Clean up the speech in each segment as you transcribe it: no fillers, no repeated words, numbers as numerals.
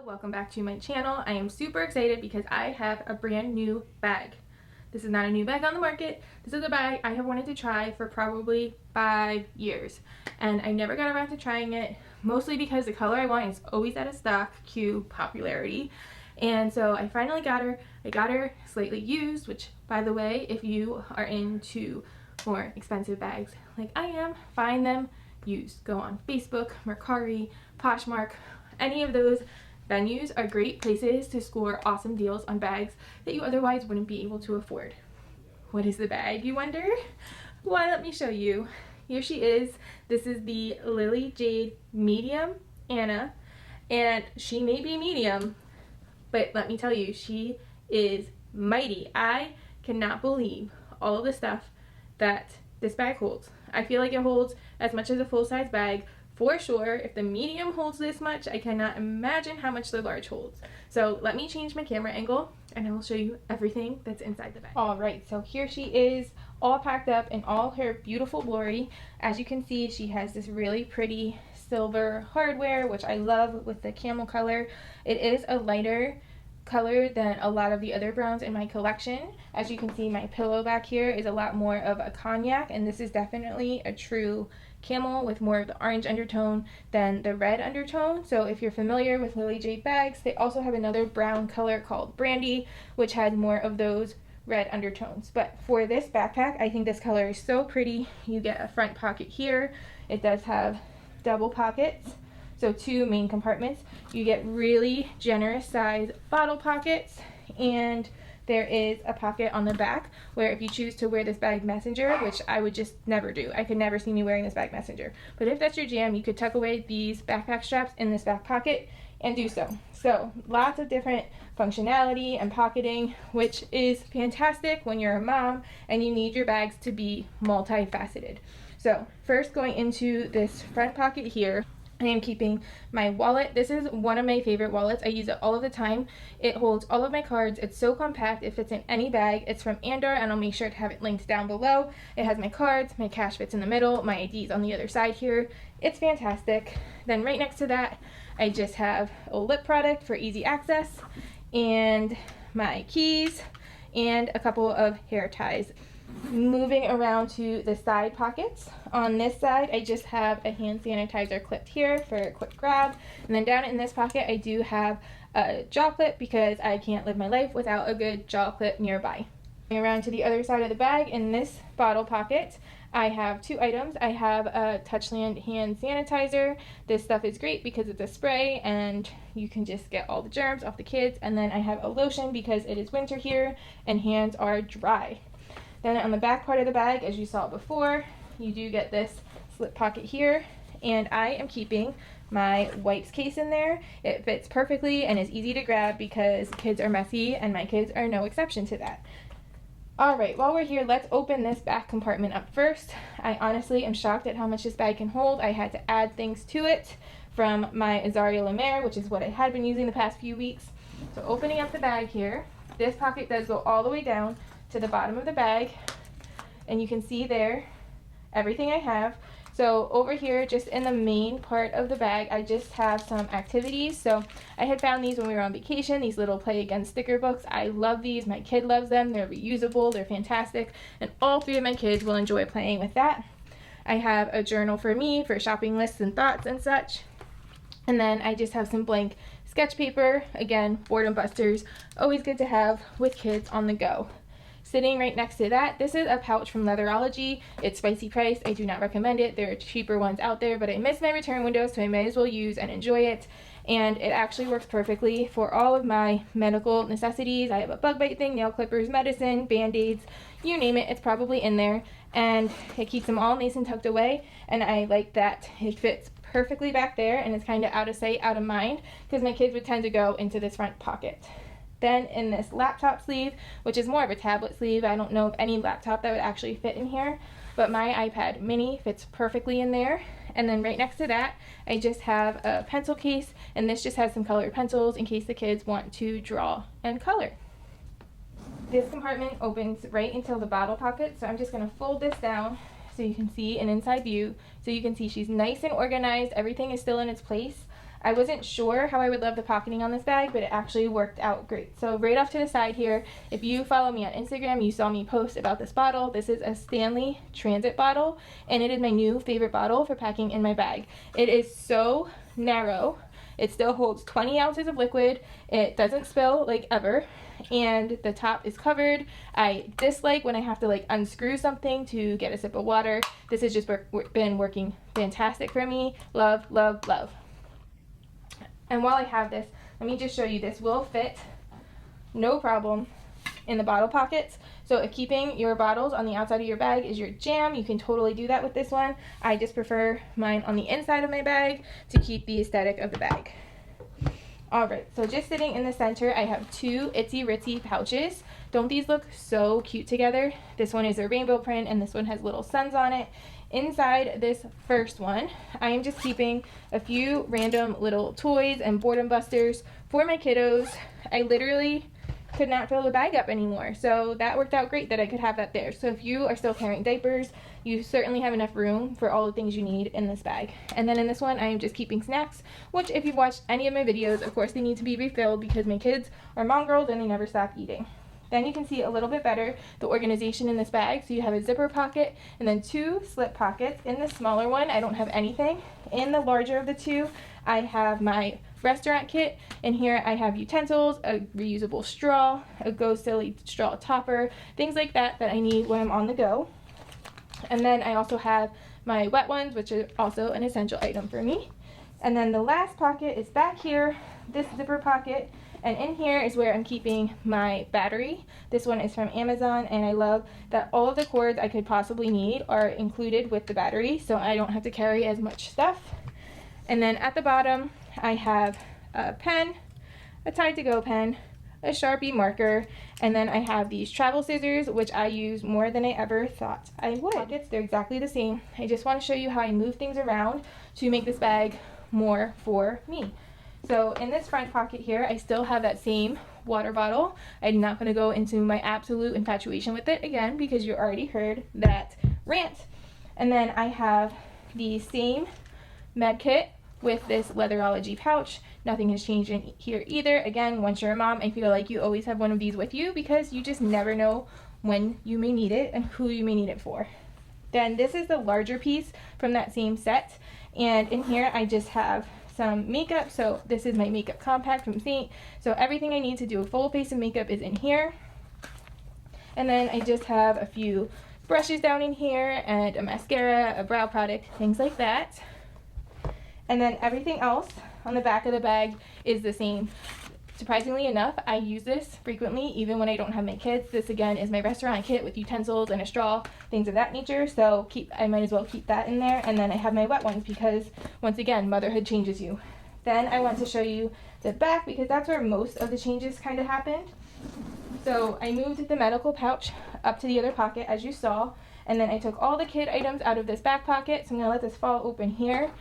Welcome back to my channel. I am super excited because I have a brand new bag. This is not a new bag on the market. This is a bag I have wanted to try for probably 5 years, and I never got around to trying it, mostly because the color I want is always out of stock, cue popularity. And so I finally got her. I got her slightly used, which, by the way, if you are into more expensive bags like I am, find them used. Go on Facebook, Mercari, Poshmark. Any of those venues are great places to score awesome deals on bags that you otherwise wouldn't be able to afford. What is the bag, you wonder? Why, let me show you. Here she is. This is the Lily Jade Medium Anna, and she may be medium, but let me tell you, she is mighty. I cannot believe all of the stuff that this bag holds. I feel like it holds as much as a full-size bag for sure. If the medium holds this much, I cannot imagine how much the large holds. So let me change my camera angle and I will show you everything that's inside the bag. All right, so here she is, all packed up in all her beautiful glory. As you can see, she has this really pretty silver hardware, which I love, with the camel color. It is a lighter color than a lot of the other browns in my collection. As you can see, my pillow back here is a lot more of a cognac, and this is definitely a true camel with more of the orange undertone than the red undertone. So if you're familiar with Lily Jade bags, they also have another brown color called Brandy, which has more of those red undertones. But for this backpack, I think this color is so pretty. You get a front pocket here. It does have double pockets, so 2 main compartments. You get really generous size bottle pockets, and there is a pocket on the back where if you choose to wear this bag messenger, which I would just never do. I could never see me wearing this bag messenger. But if that's your jam, you could tuck away these backpack straps in this back pocket and do so. So lots of different functionality and pocketing, which is fantastic when you're a mom and you need your bags to be multifaceted. So first, going into this front pocket here, I am keeping my wallet. This is one of my favorite wallets. I use it all of the time. It holds all of my cards. It's so compact. It fits in any bag. It's from Andor, and I'll make sure to have it linked down below. It has my cards, my cash fits in the middle, my ID's on the other side here. It's fantastic. Then right next to that, I just have a lip product for easy access, and my keys, and a couple of hair ties. Moving around to the side pockets, on this side I just have a hand sanitizer clipped here for a quick grab, and then down in this pocket I do have a jaw clip because I can't live my life without a good jaw clip nearby. Moving around to the other side of the bag, in this bottle pocket I have 2 items. I have a Touchland hand sanitizer. This stuff is great because it's a spray and you can just get all the germs off the kids, and then I have a lotion because it is winter here and hands are dry. Then on the back part of the bag, as you saw before, you do get this slip pocket here, and I am keeping my wipes case in there. It fits perfectly and is easy to grab because kids are messy, and my kids are no exception to that. Alright, while we're here, let's open this back compartment up first. I honestly am shocked at how much this bag can hold. I had to add things to it from my Azaria La Mer, which is what I had been using the past few weeks. So opening up the bag here, this pocket does go all the way down to the bottom of the bag, and you can see there everything I have. So over here, just in the main part of the bag, I just have some activities. So I had found these when we were on vacation, these little play again sticker books. I love these. My kid loves them. They're reusable. They're fantastic, and all 3 of my kids will enjoy playing with that. I have a journal for me for shopping lists and thoughts and such, and then I just have some blank sketch paper. Again, boredom busters, always good to have with kids on the go. Sitting right next to that, this is a pouch from Leatherology. It's spicy price. I do not recommend it. There are cheaper ones out there, but I missed my return window, so I might as well use and enjoy it. And it actually works perfectly for all of my medical necessities. I have a bug bite thing, nail clippers, medicine, band-aids, you name it, it's probably in there. And it keeps them all nice and tucked away, and I like that it fits perfectly back there, and it's kind of out of sight, out of mind, because my kids would tend to go into this front pocket. Then in this laptop sleeve, which is more of a tablet sleeve, I don't know of any laptop that would actually fit in here, but my iPad mini fits perfectly in there. And then right next to that, I just have a pencil case, and this just has some colored pencils in case the kids want to draw and color. This compartment opens right until the bottle pocket, so I'm just going to fold this down so you can see an inside view. So you can see she's nice and organized. Everything is still in its place. I wasn't sure how I would love the pocketing on this bag, but it actually worked out great. So right off to the side here, if you follow me on Instagram, you saw me post about this bottle. This is a Stanley Transit bottle, and it is my new favorite bottle for packing in my bag. It is so narrow. It still holds 20 ounces of liquid. It doesn't spill like ever, and the top is covered. I dislike when I have to like unscrew something to get a sip of water. This has just been working fantastic for me. Love, love, love. And while I have this, let me just show you, this will fit no problem in the bottle pockets. So if keeping your bottles on the outside of your bag is your jam, you can totally do that with this one. I just prefer mine on the inside of my bag to keep the aesthetic of the bag. Alright, so just sitting in the center, I have two itsy ritzy pouches. Don't these look so cute together? This one is a rainbow print and this one has little suns on it. Inside this first one, I am just keeping a few random little toys and boredom busters for my kiddos. I literally could not fill the bag up anymore, so that worked out great that I could have that there. So if you are still carrying diapers, you certainly have enough room for all the things you need in this bag. And then in this one, I am just keeping snacks, which if you've watched any of my videos, of course they need to be refilled because my kids are mongrels and they never stop eating. Then you can see a little bit better the organization in this bag. So you have a zipper pocket and then two slip pockets. In the smaller one, I don't have anything. In the larger of the two, I have my restaurant kit. In here, I have utensils, a reusable straw, a Go Silly straw topper, things like that that I need when I'm on the go. And then I also have my wet ones, which is also an essential item for me. And then the last pocket is back here, this zipper pocket. And in here is where I'm keeping my battery. This one is from Amazon, and I love that all of the cords I could possibly need are included with the battery, so I don't have to carry as much stuff. And then at the bottom, I have a pen, a Tide to Go pen, a Sharpie marker, and then I have these travel scissors, which I use more than I ever thought I would. Pockets, they're exactly the same. I just want to show you how I move things around to make this bag more for me. So in this front pocket here, I still have that same water bottle. I'm not going to go into my absolute infatuation with it again because you already heard that rant. And then I have the same med kit with this Leatherology pouch. Nothing has changed in here either. Again, once you're a mom, I feel like you always have one of these with you because you just never know when you may need it and who you may need it for. Then this is the larger piece from that same set, and in here I just have some makeup. So this is my makeup compact from Saint. So everything I need to do a full face of makeup is in here. And then I just have a few brushes down in here and a mascara, a brow product, things like that. And then everything else on the back of the bag is the same. Surprisingly enough, I use this frequently even when I don't have my kids. This again is my restaurant kit with utensils and a straw, things of that nature. So I might as well keep that in there. And then I have my wet ones because once again, motherhood changes you. Then I want to show you the back because that's where most of the changes kind of happened. So I moved the medical pouch up to the other pocket as you saw. And then I took all the kid items out of this back pocket. So I'm gonna let this fall open here.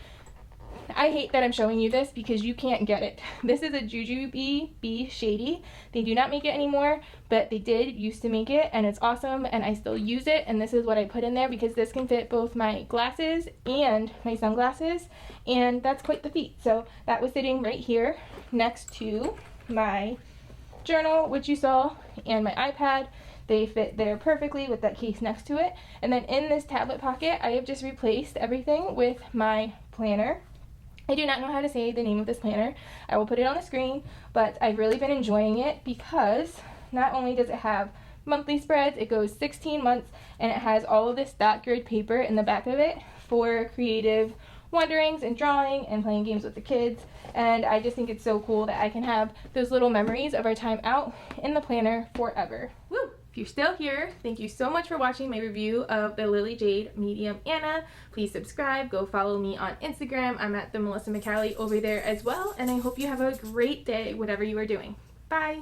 I hate that I'm showing you this because you can't get it. This is a Jujube B Shady. They do not make it anymore, but they did used to make it, and it's awesome, and I still use it. And this is what I put in there because this can fit both my glasses and my sunglasses, and that's quite the feat. So that was sitting right here next to my journal, which you saw, and my iPad. They fit there perfectly with that case next to it. And then in this tablet pocket, I have just replaced everything with my planner. I do not know how to say the name of this planner. I will put it on the screen, but I've really been enjoying it because not only does it have monthly spreads, it goes 16 months, and it has all of this dot grid paper in the back of it for creative wanderings and drawing and playing games with the kids. And I just think it's so cool that I can have those little memories of our time out in the planner forever. Woo! If you're still here, thank you so much for watching my review of the Lily Jade Medium Anna. Please subscribe, go follow me on Instagram. I'm at the Melissa McCallie over there as well, and I hope you have a great day, whatever you are doing. Bye!